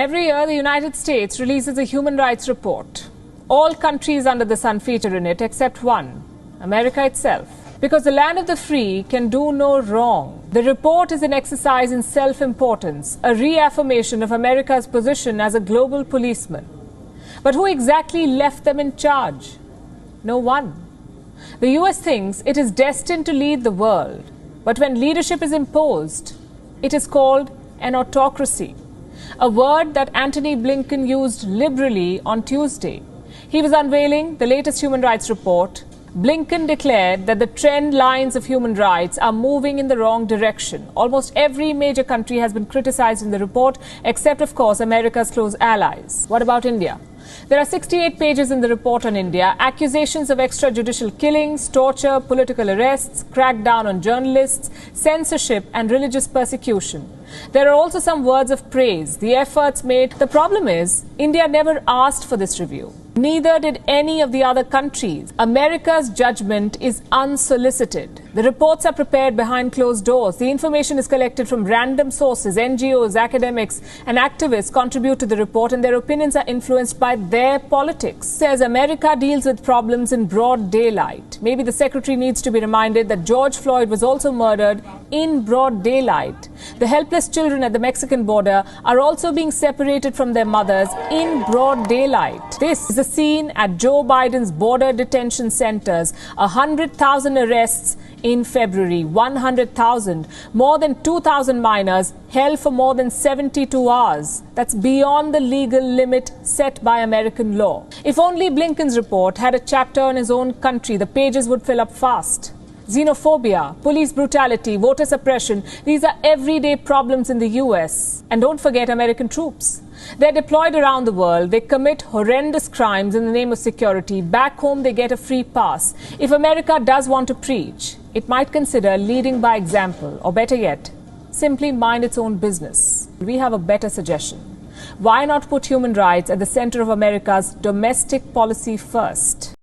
Every year, the United States releases a human rights report. All countries under the sun feature in it except one, America itself. Because the land of the free can do no wrong. The report is an exercise in self-importance, a reaffirmation of America's position as a global policeman. But who exactly left them in charge? No one. The US thinks it is destined to lead the world. But when leadership is imposed, it is called an autocracy. A word that Antony Blinken used liberally on Tuesday. He was unveiling the latest human rights report. Blinken declared that the trend lines of human rights are moving in the wrong direction. Almost every major country has been criticized in the report, except, of course, America's close allies. What about India? There are 68 pages in the report on India, accusations of extrajudicial killings, torture, political arrests, crackdown on journalists, censorship and religious persecution. There are also some words of praise, the efforts made. The problem is, India never asked for this review. Neither did any of the other countries. America's judgment is unsolicited. The reports are prepared behind closed doors. The information is collected from random sources. NGOs, academics and activists contribute to the report, and their opinions are influenced by their politics. Says America deals with problems in broad daylight. Maybe the secretary needs to be reminded that George Floyd was also murdered in broad daylight. The helpless children at the Mexican border are also being separated from their mothers in broad daylight. This is the scene at Joe Biden's border detention centers. 100,000 arrests in February, 100,000. More than 2,000 minors held for more than 72 hours. That's beyond the legal limit set by American law. If only Blinken's report had a chapter on his own country, the pages would fill up fast. Xenophobia, police brutality, voter suppression, these are everyday problems in the US. And don't forget American troops. They're deployed around the world. They commit horrendous crimes in the name of security. Back home, they get a free pass. If America does want to preach, it might consider leading by example, or better yet, simply mind its own business. We have a better suggestion. Why not put human rights at the center of America's domestic policy first?